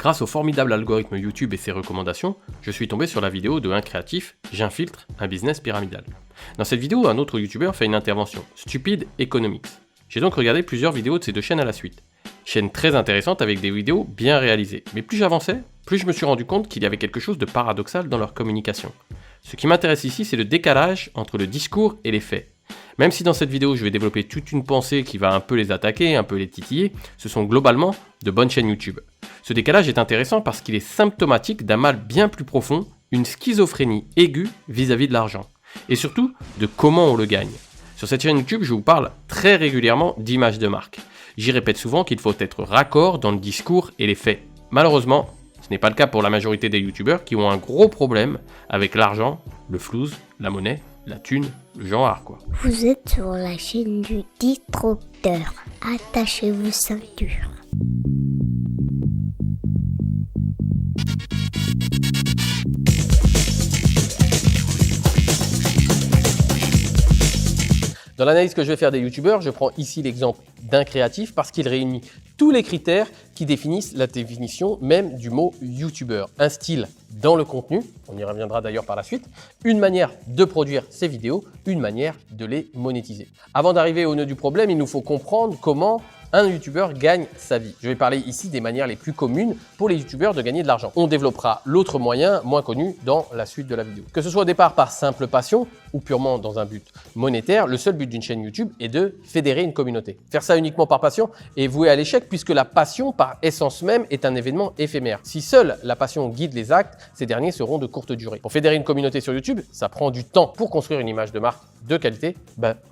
Grâce au formidable algorithme YouTube et ses recommandations, je suis tombé sur la vidéo de un créatif, j'infiltre un business pyramidal. Dans cette vidéo, un autre youtubeur fait une intervention, Stupid Economics. J'ai donc regardé plusieurs vidéos de ces deux chaînes à la suite. Chaîne très intéressante avec des vidéos bien réalisées. Mais plus j'avançais, plus je me suis rendu compte qu'il y avait quelque chose de paradoxal dans leur communication. Ce qui m'intéresse ici, c'est le décalage entre le discours et les faits. Même si dans cette vidéo, je vais développer toute une pensée qui va un peu les attaquer, un peu les titiller, ce sont globalement de bonnes chaînes YouTube. Ce décalage est intéressant parce qu'il est symptomatique d'un mal bien plus profond, une schizophrénie aiguë vis-à-vis de l'argent. Et surtout, de comment on le gagne. Sur cette chaîne YouTube, je vous parle très régulièrement d'image de marque. J'y répète souvent qu'il faut être raccord dans le discours et les faits. Malheureusement, ce n'est pas le cas pour la majorité des youtubeurs qui ont un gros problème avec l'argent, le flouze, la monnaie, la thune, le genre quoi. Vous êtes sur la chaîne du Disrupteur. Attachez vos ceintures. Dans l'analyse que je vais faire des youtubeurs, je prends ici l'exemple d'un créatif parce qu'il réunit tous les critères qui définissent la définition même du mot youtubeur. Un style dans le contenu, on y reviendra d'ailleurs par la suite, une manière de produire ses vidéos, une manière de les monétiser. Avant d'arriver au nœud du problème, il nous faut comprendre comment un youtubeur gagne sa vie. Je vais parler ici des manières les plus communes pour les youtubeurs de gagner de l'argent. On développera l'autre moyen moins connu dans la suite de la vidéo. Que ce soit au départ par simple passion ou purement dans un but monétaire, le seul but d'une chaîne YouTube est de fédérer une communauté. Faire ça uniquement par passion est voué à l'échec puisque la passion par essence même est un événement éphémère. Si seule la passion guide les actes, ces derniers seront de courte durée. Pour fédérer une communauté sur YouTube, ça prend du temps. Pour construire une image de marque de qualité,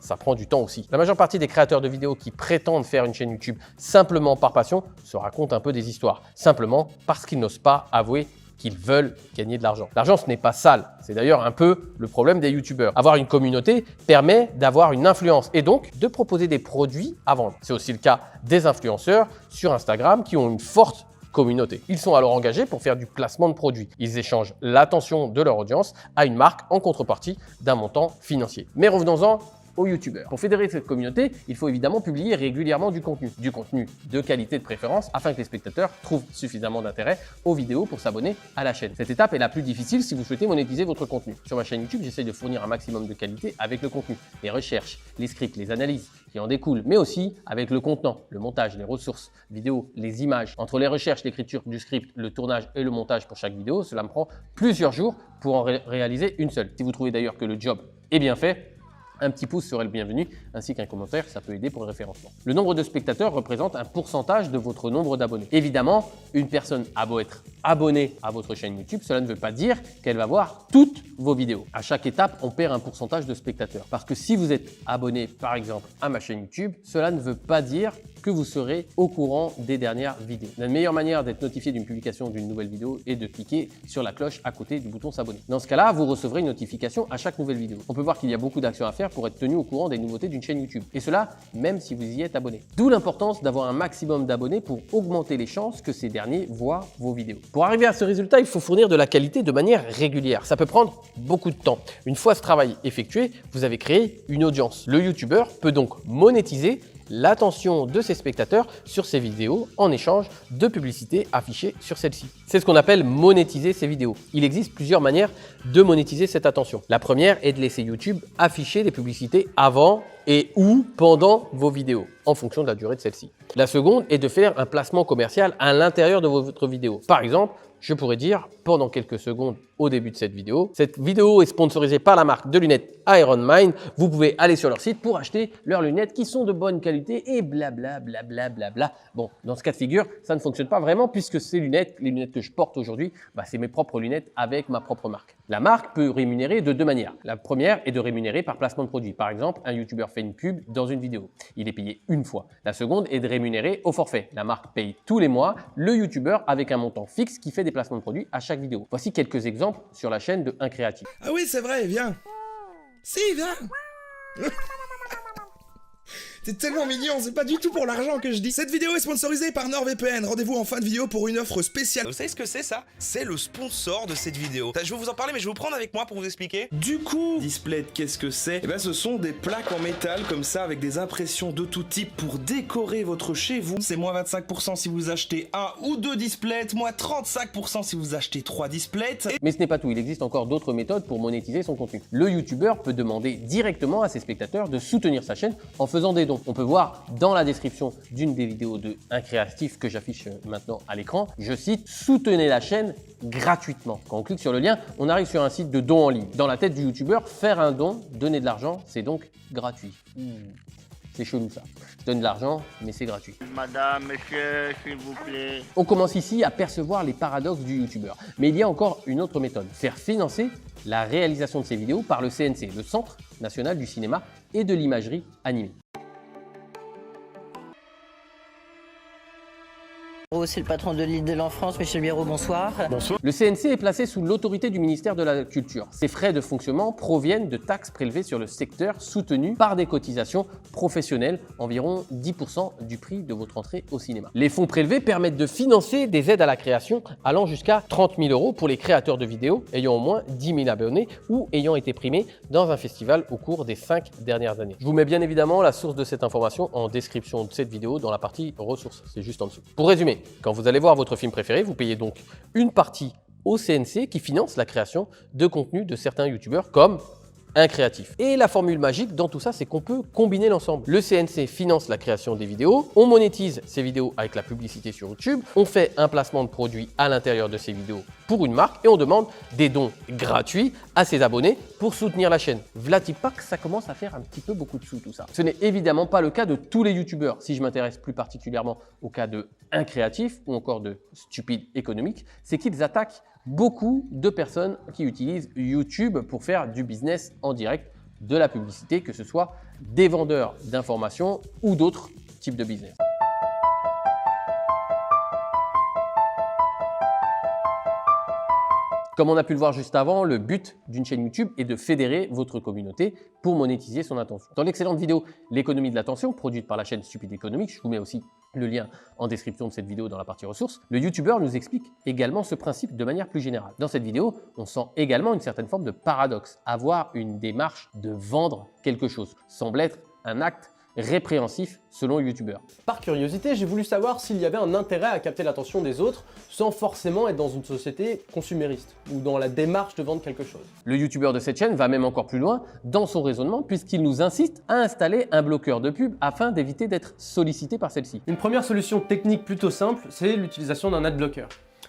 ça prend du temps aussi. La majeure partie des créateurs de vidéos qui prétendent faire une chaîne YouTube simplement par passion se racontent un peu des histoires, simplement parce qu'ils n'osent pas avouer qu'ils veulent gagner de l'argent. L'argent, ce n'est pas sale. C'est d'ailleurs un peu le problème des youtubeurs. Avoir une communauté permet d'avoir une influence et donc de proposer des produits à vendre. C'est aussi le cas des influenceurs sur Instagram qui ont une forte communauté. Ils sont alors engagés pour faire du placement de produits. Ils échangent l'attention de leur audience à une marque en contrepartie d'un montant financier. Mais revenons-en aux youtubeurs. Pour fédérer cette communauté, il faut évidemment publier régulièrement du contenu de qualité de préférence afin que les spectateurs trouvent suffisamment d'intérêt aux vidéos pour s'abonner à la chaîne. Cette étape est la plus difficile si vous souhaitez monétiser votre contenu. Sur ma chaîne YouTube, j'essaie de fournir un maximum de qualité avec le contenu, les recherches, les scripts, les analyses qui en découlent, mais aussi avec le contenant, le montage, les ressources vidéo, les images. Entre les recherches, l'écriture du script, le tournage et le montage pour chaque vidéo, cela me prend plusieurs jours pour en réaliser une seule. Si vous trouvez d'ailleurs que le job est bien fait, un petit pouce serait le bienvenu, ainsi qu'un commentaire, ça peut aider pour le référencement. Le nombre de spectateurs représente un pourcentage de votre nombre d'abonnés. Évidemment, une personne a beau être abonnée à votre chaîne YouTube, cela ne veut pas dire qu'elle va voir toutes vos vidéos. À chaque étape, on perd un pourcentage de spectateurs. Parce que si vous êtes abonné, par exemple, à ma chaîne YouTube, cela ne veut pas dire que vous serez au courant des dernières vidéos. La meilleure manière d'être notifié d'une publication d'une nouvelle vidéo est de cliquer sur la cloche à côté du bouton s'abonner. Dans ce cas-là, vous recevrez une notification à chaque nouvelle vidéo. On peut voir qu'il y a beaucoup d'actions à faire pour être tenu au courant des nouveautés d'une chaîne YouTube. Et cela, même si vous y êtes abonné. D'où l'importance d'avoir un maximum d'abonnés pour augmenter les chances que ces derniers voient vos vidéos. Pour arriver à ce résultat, il faut fournir de la qualité de manière régulière. Ça peut prendre beaucoup de temps. Une fois ce travail effectué, vous avez créé une audience. Le YouTuber peut donc monétiser l'attention de ses spectateurs sur ses vidéos en échange de publicités affichées sur celles-ci. C'est ce qu'on appelle monétiser ses vidéos. Il existe plusieurs manières de monétiser cette attention. La première est de laisser YouTube afficher des publicités avant et ou pendant vos vidéos, en fonction de la durée de celle-ci. La seconde est de faire un placement commercial à l'intérieur de votre vidéo. Par exemple, je pourrais dire pendant quelques secondes au début de cette vidéo est sponsorisée par la marque de lunettes Iron Mind. Vous pouvez aller sur leur site pour acheter leurs lunettes qui sont de bonne qualité et blabla, blabla, blabla. Bon, dans ce cas de figure, ça ne fonctionne pas vraiment puisque ces lunettes, les lunettes que je porte aujourd'hui, c'est mes propres lunettes avec ma propre marque. La marque peut rémunérer de deux manières. La première est de rémunérer par placement de produit. Par exemple, un YouTuber fait une pub dans une vidéo. Il est payé une fois. La seconde est de rémunérer au forfait. La marque paye tous les mois le YouTuber avec un montant fixe qui fait des placements de produits à chaque vidéo. Voici quelques exemples sur la chaîne de Un Créatif. Ah oui, c'est vrai, viens. Si, viens. T'es tellement mignon, c'est pas du tout pour l'argent que je dis. Cette vidéo est sponsorisée par NordVPN. Rendez-vous en fin de vidéo pour une offre spéciale. Vous savez ce que c'est ça? C'est le sponsor de cette vidéo. Je vais vous en parler, mais je vais vous prendre avec moi pour vous expliquer. Du coup, Displate, qu'est-ce que c'est? Eh ben, ce sont des plaques en métal comme ça avec des impressions de tout type pour décorer votre chez vous. C'est moins 25% si vous achetez un ou deux Displates, moins 35% si vous achetez 3 Displates. Mais ce n'est pas tout, il existe encore d'autres méthodes pour monétiser son contenu. Le youtubeur peut demander directement à ses spectateurs de soutenir sa chaîne en faisant des dons. On peut voir dans la description d'une des vidéos de Un Créatif que j'affiche maintenant à l'écran, je cite « Soutenez la chaîne gratuitement ». Quand on clique sur le lien, on arrive sur un site de dons en ligne. Dans la tête du youtubeur, faire un don, donner de l'argent, c'est donc gratuit. C'est chelou ça. Je donne de l'argent, mais c'est gratuit. Madame, monsieur, s'il vous plaît. On commence ici à percevoir les paradoxes du youtubeur. Mais il y a encore une autre méthode. Faire financer la réalisation de ces vidéos par le CNC, le Centre National du Cinéma et de l'Imagerie Animée. C'est le patron de l'île de l'Enfance, Michel Biérot, bonsoir. Bonsoir. Le CNC est placé sous l'autorité du ministère de la Culture. Ses frais de fonctionnement proviennent de taxes prélevées sur le secteur soutenues par des cotisations professionnelles, environ 10% du prix de votre entrée au cinéma. Les fonds prélevés permettent de financer des aides à la création allant jusqu'à 30 000 € pour les créateurs de vidéos ayant au moins 10 000 abonnés ou ayant été primés dans un festival au cours des 5 dernières années. Je vous mets bien évidemment la source de cette information en description de cette vidéo dans la partie ressources, c'est juste en dessous. Pour résumer, quand vous allez voir votre film préféré, vous payez donc une partie au CNC qui finance la création de contenu de certains youtubeurs comme Un Créatif. Et la formule magique dans tout ça, c'est qu'on peut combiner l'ensemble. Le CNC finance la création des vidéos, on monétise ces vidéos avec la publicité sur YouTube, on fait un placement de produit à l'intérieur de ces vidéos pour une marque et on demande des dons gratuits à ses abonnés pour soutenir la chaîne. Vlatipak, ça commence à faire un petit peu beaucoup de sous tout ça. Ce n'est évidemment pas le cas de tous les youtubeurs. Si je m'intéresse plus particulièrement au cas de Un Créatif ou encore de Stupide Économique, c'est qu'ils attaquent beaucoup de personnes qui utilisent YouTube pour faire du business en direct, de la publicité, que ce soit des vendeurs d'informations ou d'autres types de business. Comme on a pu le voir juste avant, le but d'une chaîne YouTube est de fédérer votre communauté pour monétiser son attention. Dans l'excellente vidéo « L'économie de l'attention » produite par la chaîne Stupide Économique, je vous mets aussi le lien en description de cette vidéo dans la partie ressources, le youtubeur nous explique également ce principe de manière plus générale. Dans cette vidéo, on sent également une certaine forme de paradoxe. Avoir une démarche de vendre quelque chose semble être un acte répréhensif selon le youtubeur. Par curiosité, j'ai voulu savoir s'il y avait un intérêt à capter l'attention des autres sans forcément être dans une société consumériste ou dans la démarche de vendre quelque chose. Le youtubeur de cette chaîne va même encore plus loin dans son raisonnement puisqu'il nous incite à installer un bloqueur de pub afin d'éviter d'être sollicité par celle-ci. Une première solution technique plutôt simple, c'est l'utilisation d'un adblocker.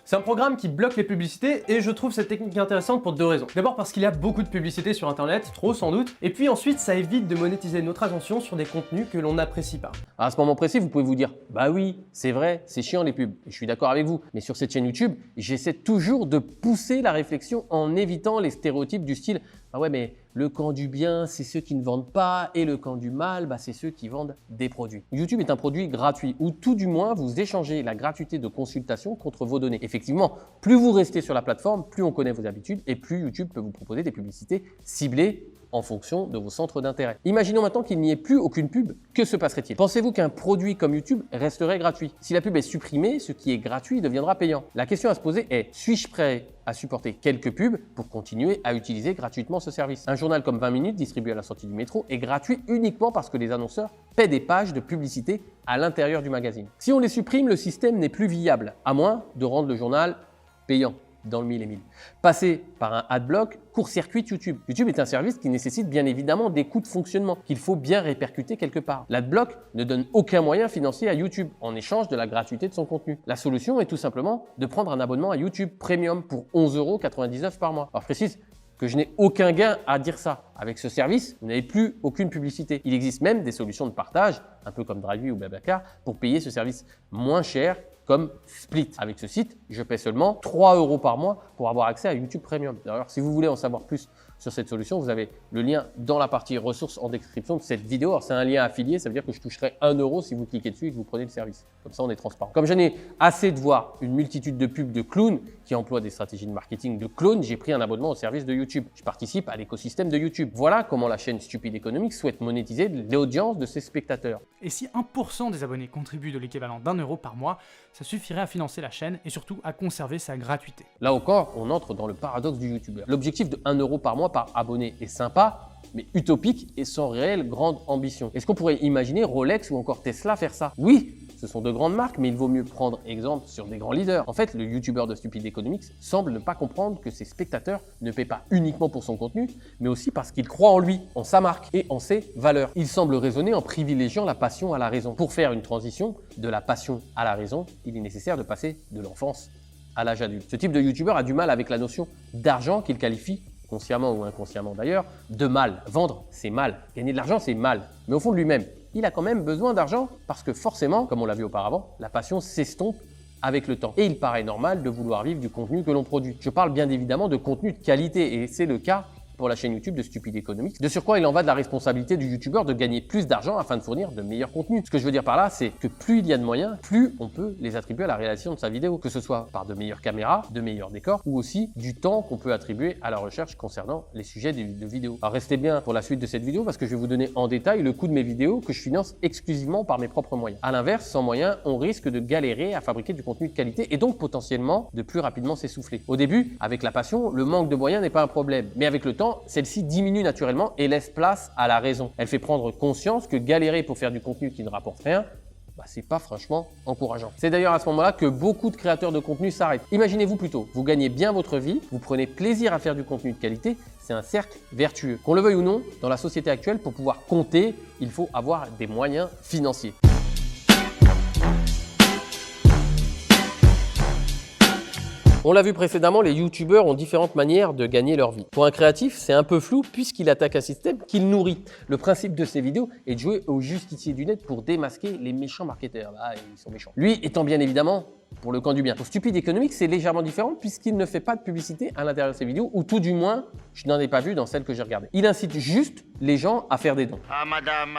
C'est un programme qui bloque les publicités et je trouve cette technique intéressante pour deux raisons. D'abord parce qu'il y a beaucoup de publicités sur internet, trop sans doute, et puis ensuite ça évite de monétiser notre attention sur des contenus que l'on n'apprécie pas. À ce moment précis, vous pouvez vous dire « Bah oui, c'est vrai, c'est chiant les pubs », et je suis d'accord avec vous. Mais sur cette chaîne YouTube, j'essaie toujours de pousser la réflexion en évitant les stéréotypes du style « Ah ouais, mais le camp du bien, c'est ceux qui ne vendent pas, et le camp du mal, bah, c'est ceux qui vendent des produits ». YouTube est un produit gratuit, ou tout du moins vous échangez la gratuité de consultation contre vos données. Effectivement, plus vous restez sur la plateforme, plus on connaît vos habitudes, et plus YouTube peut vous proposer des publicités ciblées en fonction de vos centres d'intérêt. Imaginons maintenant qu'il n'y ait plus aucune pub, que se passerait-il? Pensez-vous qu'un produit comme YouTube resterait gratuit? Si la pub est supprimée, ce qui est gratuit deviendra payant. La question à se poser est, suis-je prêt à supporter quelques pubs pour continuer à utiliser gratuitement ce service? Un journal comme 20 minutes distribué à la sortie du métro est gratuit uniquement parce que les annonceurs paient des pages de publicité à l'intérieur du magazine. Si on les supprime, le système n'est plus viable, à moins de rendre le journal payant dans le mille et mille. Passer par un adblock court-circuite YouTube. YouTube est un service qui nécessite bien évidemment des coûts de fonctionnement qu'il faut bien répercuter quelque part. L'adblock ne donne aucun moyen financier à YouTube en échange de la gratuité de son contenu. La solution est tout simplement de prendre un abonnement à YouTube Premium pour 11,99 € par mois. Alors je précise que je n'ai aucun gain à dire ça. Avec ce service, vous n'avez plus aucune publicité. Il existe même des solutions de partage, un peu comme Drivey ou Blablacar, pour payer ce service moins cher comme Split. Avec ce site, je paie seulement 3 € par mois pour avoir accès à YouTube Premium. D'ailleurs, si vous voulez en savoir plus sur cette solution, vous avez le lien dans la partie ressources en description de cette vidéo. Alors, c'est un lien affilié, ça veut dire que je toucherai 1 € si vous cliquez dessus et que vous prenez le service. Comme ça, on est transparent. Comme j'en ai assez de voir une multitude de pubs de clowns qui emploient des stratégies de marketing de clones, j'ai pris un abonnement au service de YouTube. Je participe à l'écosystème de YouTube. Voilà comment la chaîne Stupid Economics souhaite monétiser l'audience de ses spectateurs. Et si 1% des abonnés contribuent de l'équivalent d'1 € par mois, ça suffirait à financer la chaîne et surtout à conserver sa gratuité. Là encore, on entre dans le paradoxe du youtubeur. L'objectif de 1 € par mois par abonné est sympa, mais utopique et sans réelle grande ambition. Est-ce qu'on pourrait imaginer Rolex ou encore Tesla faire ça? Oui, ce sont de grandes marques, mais il vaut mieux prendre exemple sur des grands leaders. En fait, le youtubeur de Stupid Economics semble ne pas comprendre que ses spectateurs ne paient pas uniquement pour son contenu, mais aussi parce qu'ils croient en lui, en sa marque et en ses valeurs. Il semble raisonner en privilégiant la passion à la raison. Pour faire une transition de la passion à la raison, il est nécessaire de passer de l'enfance à l'âge adulte. Ce type de youtubeur a du mal avec la notion d'argent qu'il qualifie, consciemment ou inconsciemment d'ailleurs, de mal. Vendre, c'est mal. Gagner de l'argent, c'est mal. Mais au fond de lui-même, il a quand même besoin d'argent parce que forcément, comme on l'a vu auparavant, la passion s'estompe avec le temps. Et il paraît normal de vouloir vivre du contenu que l'on produit. Je parle bien évidemment de contenu de qualité et c'est le cas pour la chaîne YouTube de Stupid Economics. De surcroît, il en va de la responsabilité du youtubeur de gagner plus d'argent afin de fournir de meilleurs contenus. Ce que je veux dire par là, c'est que plus il y a de moyens, plus on peut les attribuer à la réalisation de sa vidéo, que ce soit par de meilleures caméras, de meilleurs décors ou aussi du temps qu'on peut attribuer à la recherche concernant les sujets de vidéos. Alors restez bien pour la suite de cette vidéo parce que je vais vous donner en détail le coût de mes vidéos que je finance exclusivement par mes propres moyens. À l'inverse, sans moyens, on risque de galérer à fabriquer du contenu de qualité et donc potentiellement de plus rapidement s'essouffler. Au début, avec la passion, le manque de moyens n'est pas un problème, mais avec le temps, celle-ci diminue naturellement et laisse place à la raison. Elle fait prendre conscience que galérer pour faire du contenu qui ne rapporte rien, c'est pas franchement encourageant. C'est d'ailleurs à ce moment-là que beaucoup de créateurs de contenu s'arrêtent. Imaginez-vous plutôt, vous gagnez bien votre vie, vous prenez plaisir à faire du contenu de qualité, c'est un cercle vertueux. Qu'on le veuille ou non, dans la société actuelle, pour pouvoir compter, il faut avoir des moyens financiers. On l'a vu précédemment, les youtubeurs ont différentes manières de gagner leur vie. Pour un créatif, c'est un peu flou puisqu'il attaque un système qu'il nourrit. Le principe de ces vidéos est de jouer au justicier du net pour démasquer les méchants marketeurs. Là, ils sont méchants. Lui étant bien évidemment pour le camp du bien. Pour Stupid Economics, c'est légèrement différent puisqu'il ne fait pas de publicité à l'intérieur de ses vidéos, ou tout du moins, je n'en ai pas vu dans celles que j'ai regardées. Il incite juste les gens à faire des dons. Ah madame,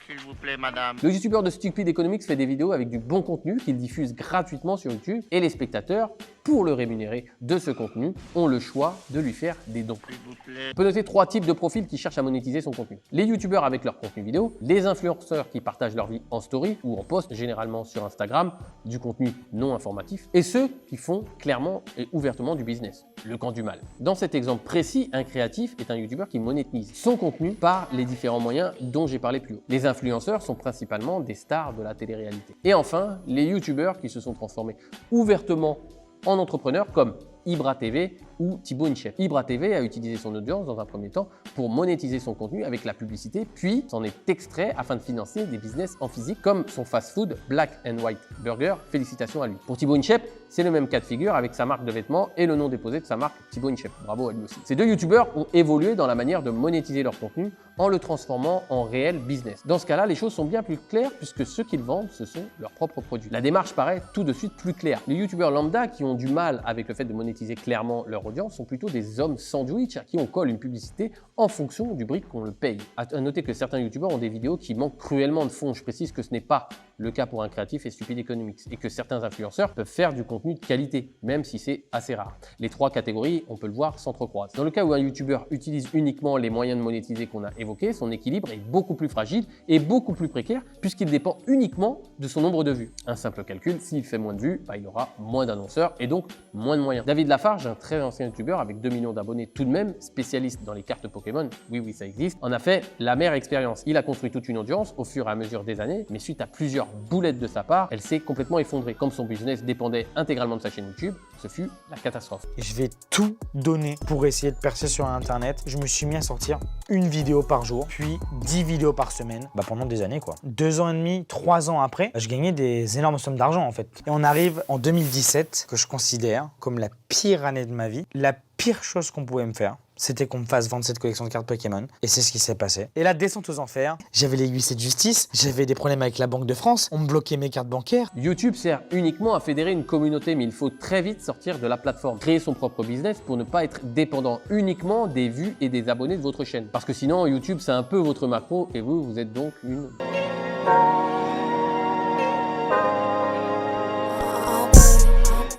s'il vous plaît, madame. Le youtubeur de Stupid Economics fait des vidéos avec du bon contenu qu'il diffuse gratuitement sur YouTube et les spectateurs, pour le rémunérer de ce contenu, ont le choix de lui faire des dons. S'il vous plaît. On peut noter 3 types de profils qui cherchent à monétiser son contenu. Les youtubeurs avec leur contenu vidéo, les influenceurs qui partagent leur vie en story ou en post, généralement sur Instagram, du contenu non informatif, et ceux qui font clairement et ouvertement du business, le camp du mal. Dans cet exemple précis, un créatif est un youtubeur qui monétise son contenu par les différents moyens dont j'ai parlé plus haut. Les influenceurs sont principalement des stars de la télé-réalité. Et enfin, les youtubeurs qui se sont transformés ouvertement en entrepreneurs comme Ibra TV ou Thibaut InShep. Ibra TV a utilisé son audience dans un premier temps pour monétiser son contenu avec la publicité, puis s'en est extrait afin de financer des business en physique comme son fast-food Black and White Burger. Félicitations à lui. Pour Thibaut InShep, c'est le même cas de figure avec sa marque de vêtements et le nom déposé de sa marque Thibaut InShep. Bravo à lui aussi. Ces deux youtubeurs ont évolué dans la manière de monétiser leur contenu en le transformant en réel business. Dans ce cas-là, les choses sont bien plus claires puisque ce qu'ils vendent, ce sont leurs propres produits. La démarche paraît tout de suite plus claire. Les youtubeurs lambda qui ont du mal avec le fait de monétiser clairement leur audience sont plutôt des hommes sandwich à qui on colle une publicité en fonction du brick qu'on le paye. À noter que certains youtubeurs ont des vidéos qui manquent cruellement de fond. Je précise que ce n'est pas le cas pour un créatif et Stupid Economics et que certains influenceurs peuvent faire du contenu de qualité, même si c'est assez rare. Les 3 catégories, on peut le voir, s'entrecroisent. Dans le cas où un youtubeur utilise uniquement les moyens de monétiser qu'on a évoqués, son équilibre est beaucoup plus fragile et beaucoup plus précaire puisqu'il dépend uniquement de son nombre de vues. Un simple calcul, s'il fait moins de vues, il aura moins d'annonceurs et donc moins de moyens. David Lafarge, un très ancien youtubeur avec 2 millions d'abonnés tout de même, spécialiste dans les cartes Pokémon, oui ça existe, en a fait la mère expérience. Il a construit toute une audience au fur et à mesure des années, mais suite à plusieurs boulettes de sa part, elle s'est complètement effondrée. Comme son business dépendait intégralement de sa chaîne YouTube, ce fut la catastrophe. Je vais tout donner pour essayer de percer sur Internet. Je me suis mis à sortir une vidéo par jour, puis 10 vidéos par semaine, pendant des années quoi. 2 ans et demi, 3 ans après, je gagnais des énormes sommes d'argent en fait. Et on arrive en 2017, que je considère comme la pire année de ma vie, la pire chose qu'on pouvait me faire. c'était qu'on me fasse vendre cette collection de cartes Pokémon. Et c'est ce qui s'est passé. Et la descente aux enfers, j'avais les huissiers de justice, j'avais des problèmes avec la Banque de France, on me bloquait mes cartes bancaires. YouTube sert uniquement à fédérer une communauté, mais il faut très vite sortir de la plateforme. Créer son propre business pour ne pas être dépendant uniquement des vues et des abonnés de votre chaîne. Parce que sinon, YouTube, c'est un peu votre macro et vous êtes donc une...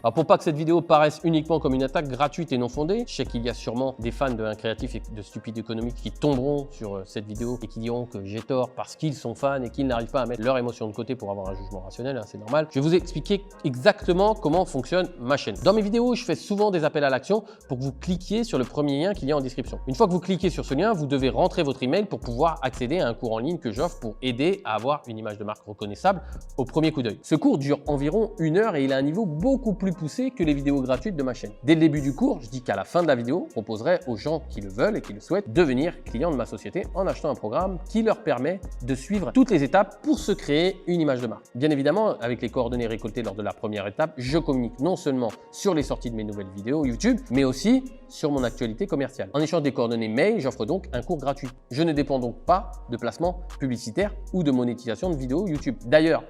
Alors pour pas que cette vidéo paraisse uniquement comme une attaque gratuite et non fondée, je sais qu'il y a sûrement des fans de 1 Créatif et de Stupide Économique qui tomberont sur cette vidéo et qui diront que j'ai tort parce qu'ils sont fans et qu'ils n'arrivent pas à mettre leurs émotions de côté pour avoir un jugement rationnel, hein, c'est normal. Je vais vous expliquer exactement comment fonctionne ma chaîne. Dans mes vidéos, je fais souvent des appels à l'action pour que vous cliquiez sur le premier lien qu'il y a en description. Une fois que vous cliquez sur ce lien, vous devez rentrer votre email pour pouvoir accéder à un cours en ligne que j'offre pour aider à avoir une image de marque reconnaissable au premier coup d'œil. Ce cours dure environ 1 heure et il a un niveau beaucoup plus poussé que les vidéos gratuites de ma chaîne. Dès le début du cours, je dis qu'à la fin de la vidéo, je proposerai aux gens qui le veulent et qui le souhaitent devenir clients de ma société en achetant un programme qui leur permet de suivre toutes les étapes pour se créer une image de marque. Bien évidemment, avec les coordonnées récoltées lors de la première étape, je communique non seulement sur les sorties de mes nouvelles vidéos YouTube, mais aussi sur mon actualité commerciale. En échange des coordonnées mail, j'offre donc un cours gratuit. Je ne dépends donc pas de placement publicitaire ou de monétisation de vidéos YouTube. D'ailleurs,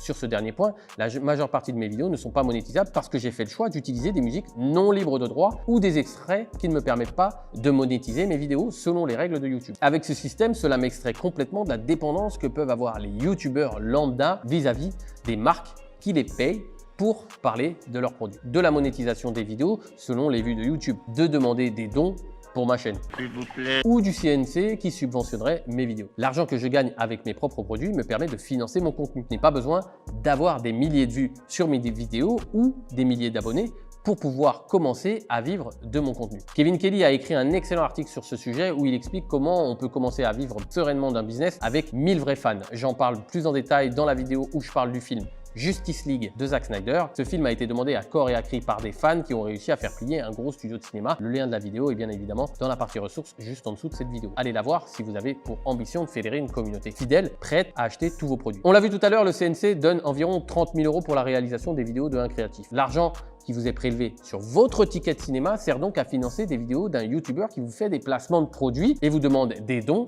sur ce dernier point, la majeure partie de mes vidéos ne sont pas monétisables parce que j'ai fait le choix d'utiliser des musiques non libres de droit ou des extraits qui ne me permettent pas de monétiser mes vidéos selon les règles de YouTube. Avec ce système, cela m'extrait complètement de la dépendance que peuvent avoir les youtubeurs lambda vis-à-vis des marques qui les payent pour parler de leurs produits. De la monétisation des vidéos selon les vues de YouTube, de demander des dons pour ma chaîne, S'il vous plaît. ou du CNC qui subventionnerait mes vidéos. L'argent que je gagne avec mes propres produits me permet de financer mon contenu. Je n'ai pas besoin d'avoir des milliers de vues sur mes vidéos ou des milliers d'abonnés pour pouvoir commencer à vivre de mon contenu. Kevin Kelly a écrit un excellent article sur ce sujet où il explique comment on peut commencer à vivre sereinement d'un business avec 1000 vrais fans. J'en parle plus en détail dans la vidéo où je parle du film Justice League de Zack Snyder. Ce film a été demandé à corps et à cri par des fans qui ont réussi à faire plier un gros studio de cinéma. Le lien de la vidéo est bien évidemment dans la partie ressources juste en dessous de cette vidéo. Allez la voir si vous avez pour ambition de fédérer une communauté fidèle, prête à acheter tous vos produits. On l'a vu tout à l'heure, le CNC donne environ 30 000 € pour la réalisation des vidéos de 1 Créatif. L'argent qui vous est prélevé sur votre ticket de cinéma sert donc à financer des vidéos d'un YouTuber qui vous fait des placements de produits et vous demande des dons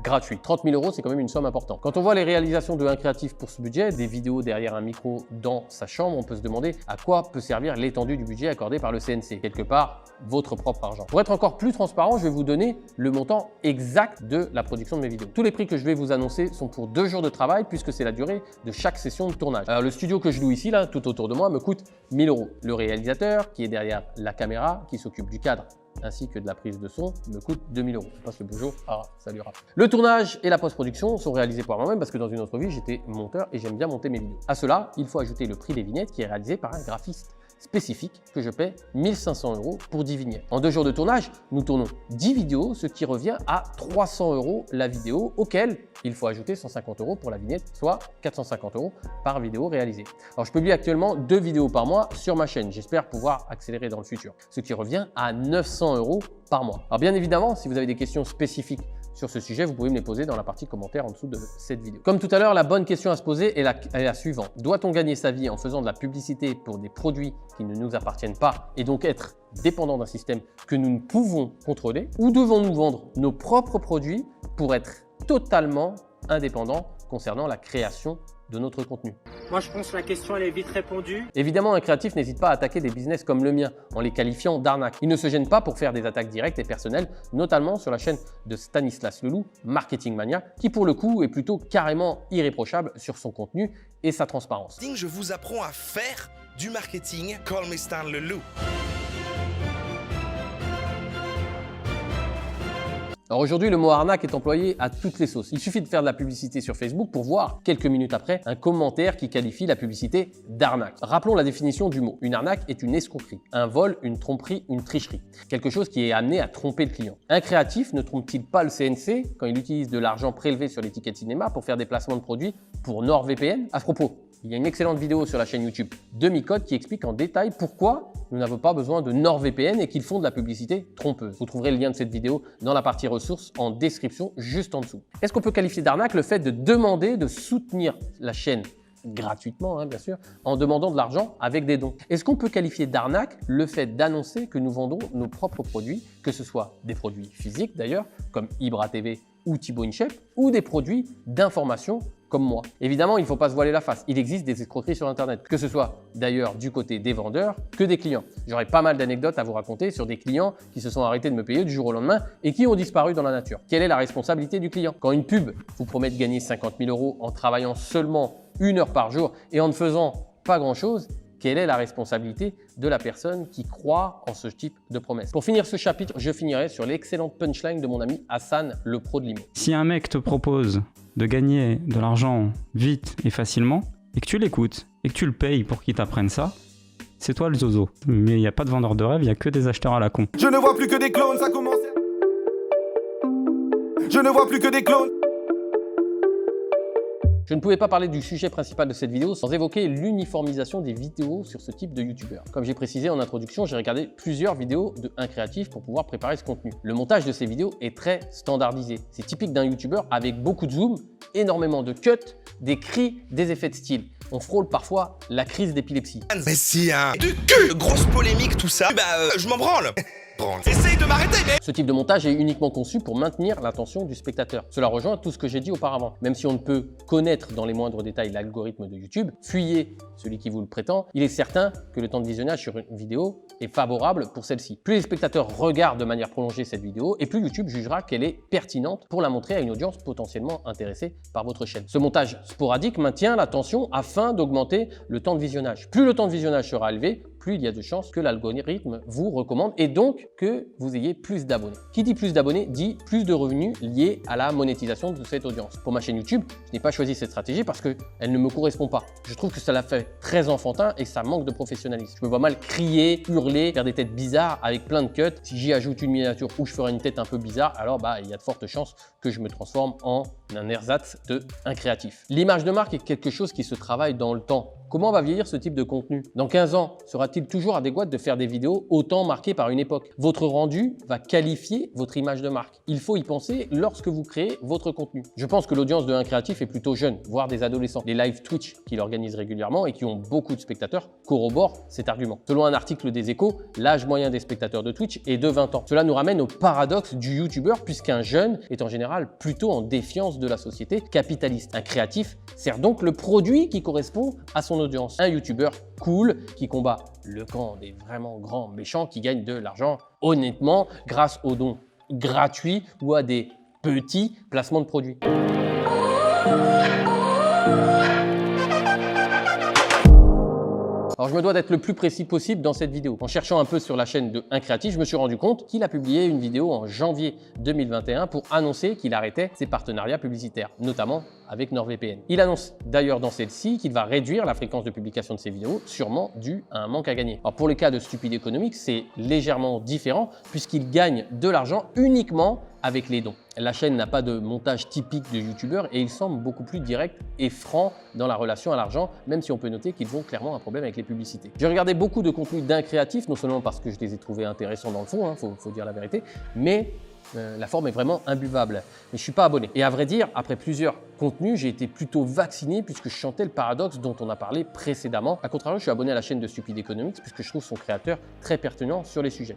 gratuits. 30 000 €, c'est quand même une somme importante. Quand on voit les réalisations de 1 Créatif pour ce budget, des vidéos derrière un micro dans sa chambre, on peut se demander à quoi peut servir l'étendue du budget accordé par le CNC. Quelque part, votre propre argent. Pour être encore plus transparent, je vais vous donner le montant exact de la production de mes vidéos. Tous les prix que je vais vous annoncer sont pour 2 jours de travail puisque c'est la durée de chaque session de tournage. Alors le studio que je loue ici, là, tout autour de moi, me coûte 1 000 €. Le réalisateur qui est derrière la caméra, qui s'occupe du cadre ainsi que de la prise de son, me coûte 2 000 €. Je passe le bonjour, salut Raph. Le tournage et la post-production sont réalisés par moi-même parce que dans une autre vie, j'étais monteur et j'aime bien monter mes vidéos. À cela, il faut ajouter le prix des vignettes qui est réalisé par un graphiste spécifique que je paie 1 500 € pour 10 vignettes. En 2 jours de tournage, nous tournons 10 vidéos, ce qui revient à 300 € la vidéo, auquel il faut ajouter 150 € pour la vignette, soit 450 € par vidéo réalisée. Alors je publie actuellement 2 vidéos par mois sur ma chaîne. J'espère pouvoir accélérer dans le futur, ce qui revient à 900 € par mois. Alors bien évidemment, si vous avez des questions spécifiques sur ce sujet, vous pouvez me les poser dans la partie commentaire en dessous de cette vidéo. Comme tout à l'heure, la bonne question à se poser est la suivante. Doit-on gagner sa vie en faisant de la publicité pour des produits qui ne nous appartiennent pas et donc être dépendant d'un système que nous ne pouvons contrôler, ou devons-nous vendre nos propres produits pour être totalement indépendants concernant la création de notre contenu? Moi, je pense que la question, elle est vite répondue. Évidemment, un créatif n'hésite pas à attaquer des business comme le mien en les qualifiant d'arnaque. Il ne se gêne pas pour faire des attaques directes et personnelles, notamment sur la chaîne de Stanislas Leloup, Marketing Mania, qui pour le coup est plutôt carrément irréprochable sur son contenu et sa transparence. Je vous apprends à faire du marketing. Call me Stan Leloup. Alors aujourd'hui, le mot arnaque est employé à toutes les sauces. Il suffit de faire de la publicité sur Facebook pour voir, quelques minutes après, un commentaire qui qualifie la publicité d'arnaque. Rappelons la définition du mot. Une arnaque est une escroquerie, un vol, une tromperie, une tricherie. Quelque chose qui est amené à tromper le client. Un créatif ne trompe-t-il pas le CNC quand il utilise de l'argent prélevé sur les tickets de cinéma pour faire des placements de produits pour NordVPN? À ce propos, il y a une excellente vidéo sur la chaîne YouTube de Micode qui explique en détail pourquoi nous n'avons pas besoin de NordVPN et qu'ils font de la publicité trompeuse. Vous trouverez le lien de cette vidéo dans la partie ressources en description juste en dessous. Est-ce qu'on peut qualifier d'arnaque le fait de demander de soutenir la chaîne gratuitement hein, bien sûr, en demandant de l'argent avec des dons. Est-ce qu'on peut qualifier d'arnaque le fait d'annoncer que nous vendons nos propres produits, que ce soit des produits physiques d'ailleurs, comme Ibra TV ou Thibaut InShape, ou des produits d'information comme moi? Évidemment, il ne faut pas se voiler la face. Il existe des escroqueries sur Internet, que ce soit d'ailleurs du côté des vendeurs que des clients. J'aurais pas mal d'anecdotes à vous raconter sur des clients qui se sont arrêtés de me payer du jour au lendemain et qui ont disparu dans la nature. Quelle est la responsabilité du client? Quand une pub vous promet de gagner 50 000 € en travaillant seulement 1 heure par jour et en ne faisant pas grand-chose, quelle est la responsabilité de la personne qui croit en ce type de promesse? Pour finir ce chapitre, je finirai sur l'excellente punchline de mon ami Hassan, le pro de l'IMO. Si un mec te propose de gagner de l'argent vite et facilement, et que tu l'écoutes, et que tu le payes pour qu'il t'apprenne ça, c'est toi le zozo. Mais il n'y a pas de vendeur de rêve, il n'y a que des acheteurs à la con. Je ne vois plus que des clones, ça commence. Je ne vois plus que des clones. Je ne pouvais pas parler du sujet principal de cette vidéo sans évoquer l'uniformisation des vidéos sur ce type de youtubeur. Comme j'ai précisé en introduction, j'ai regardé plusieurs vidéos de un créatif pour pouvoir préparer ce contenu. Le montage de ces vidéos est très standardisé. C'est typique d'un youtubeur avec beaucoup de zoom, énormément de cuts, des cris, des effets de style. On frôle parfois la crise d'épilepsie. Mais si, hein. Du cul. Grosse polémique, tout ça. Je m'en branle. Essaye de m'arrêter, mais... Ce type de montage est uniquement conçu pour maintenir l'attention du spectateur. Cela rejoint tout ce que j'ai dit auparavant. Même si on ne peut connaître dans les moindres détails l'algorithme de YouTube, fuyez celui qui vous le prétend, il est certain que le temps de visionnage sur une vidéo est favorable pour celle-ci. Plus les spectateurs regardent de manière prolongée cette vidéo, et plus YouTube jugera qu'elle est pertinente pour la montrer à une audience potentiellement intéressée par votre chaîne. Ce montage sporadique maintient l'attention afin d'augmenter le temps de visionnage. Plus le temps de visionnage sera élevé, plus il y a de chances que l'algorithme vous recommande et donc que vous ayez plus d'abonnés. Qui dit plus d'abonnés dit plus de revenus liés à la monétisation de cette audience. Pour ma chaîne YouTube, je n'ai pas choisi cette stratégie parce qu'elle ne me correspond pas. Je trouve que ça la fait très enfantin et ça manque de professionnalisme. Je me vois mal crier, hurler, faire des têtes bizarres avec plein de cuts. Si j'y ajoute une miniature où je ferai une tête un peu bizarre, alors il y a de fortes chances que je me transforme en un ersatz de un créatif. L'image de marque est quelque chose qui se travaille dans le temps. Comment va vieillir ce type de contenu? Dans 15 ans, sera-t-il toujours adéquat de faire des vidéos autant marquées par une époque? Votre rendu va qualifier votre image de marque. Il faut y penser lorsque vous créez votre contenu. Je pense que l'audience de un créatif est plutôt jeune, voire des adolescents. Les live Twitch qu'il organise régulièrement et qui ont beaucoup de spectateurs corroborent cet argument. Selon un article des Échos, l'âge moyen des spectateurs de Twitch est de 20 ans. Cela nous ramène au paradoxe du youtubeur puisqu'un jeune est en général plutôt en défiance de la société capitaliste. Un créatif sert donc le produit qui correspond à son audience. Un youtubeur cool qui combat le camp des vraiment grands méchants qui gagnent de l'argent honnêtement grâce aux dons gratuits ou à des petits placements de produits. Alors je me dois d'être le plus précis possible dans cette vidéo. En cherchant un peu sur la chaîne de un créatif, je me suis rendu compte qu'il a publié une vidéo en janvier 2021 pour annoncer qu'il arrêtait ses partenariats publicitaires, notamment avec NordVPN. Il annonce d'ailleurs dans celle-ci qu'il va réduire la fréquence de publication de ses vidéos, sûrement dû à un manque à gagner. Alors pour le cas de Stupide Economics, c'est légèrement différent puisqu'il gagne de l'argent uniquement avec les dons. La chaîne n'a pas de montage typique de youtubeur et il semble beaucoup plus direct et franc dans la relation à l'argent, même si on peut noter qu'ils ont clairement un problème avec les publicités. J'ai regardé beaucoup de contenus d'un créatif, non seulement parce que je les ai trouvés intéressants dans le fond, faut dire la vérité, mais la forme est vraiment imbuvable. Mais je suis pas abonné. Et à vrai dire, après plusieurs contenus, j'ai été plutôt vacciné puisque je chantais le paradoxe dont on a parlé précédemment. A contrario, je suis abonné à la chaîne de Stupide Economics puisque je trouve son créateur très pertinent sur les sujets.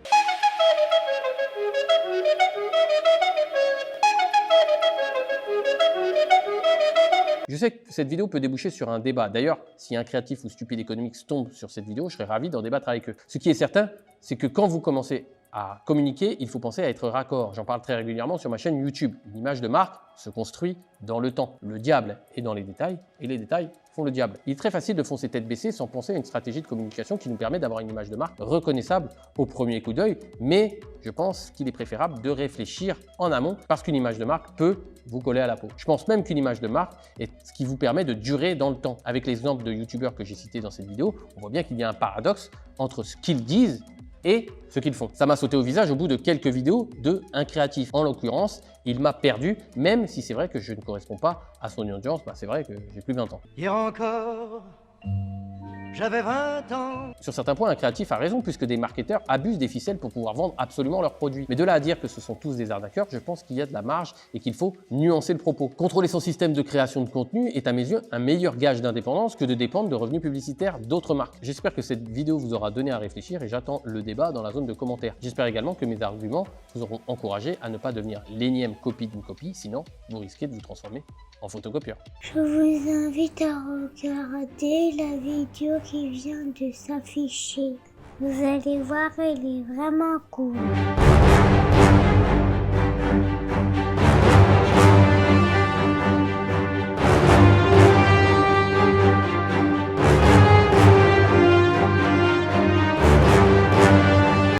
Je sais que cette vidéo peut déboucher sur un débat. D'ailleurs, si un créatif ou Stupide Economics tombe sur cette vidéo, je serais ravi d'en débattre avec eux. Ce qui est certain, c'est que quand vous commencez à communiquer, il faut penser à être raccord. J'en parle très régulièrement sur ma chaîne YouTube. Une image de marque se construit dans le temps. Le diable est dans les détails et les détails font le diable. Il est très facile de foncer tête baissée sans penser à une stratégie de communication qui nous permet d'avoir une image de marque reconnaissable au premier coup d'œil, mais je pense qu'il est préférable de réfléchir en amont parce qu'une image de marque peut vous coller à la peau. Je pense même qu'une image de marque est ce qui vous permet de durer dans le temps. Avec l'exemple de youtubeurs que j'ai cités dans cette vidéo, on voit bien qu'il y a un paradoxe entre ce qu'ils disent et ce qu'ils font. Ça m'a sauté au visage au bout de quelques vidéos de un créatif. En l'occurrence, il m'a perdu, même si c'est vrai que je ne corresponds pas à son audience. C'est vrai que j'ai plus 20 ans. Hier encore, j'avais 20 ans. Sur certains points, un créatif a raison puisque des marketeurs abusent des ficelles pour pouvoir vendre absolument leurs produits. Mais de là à dire que ce sont tous des arnaqueurs, je pense qu'il y a de la marge et qu'il faut nuancer le propos. Contrôler son système de création de contenu est à mes yeux un meilleur gage d'indépendance que de dépendre de revenus publicitaires d'autres marques. J'espère que cette vidéo vous aura donné à réfléchir et j'attends le débat dans la zone de commentaires. J'espère également que mes arguments vous auront encouragé à ne pas devenir l'énième copie d'une copie, sinon vous risquez de vous transformer en photocopieur. Je vous invite à regarder la vidéo qui vient de s'afficher. Vous allez voir, elle est vraiment cool.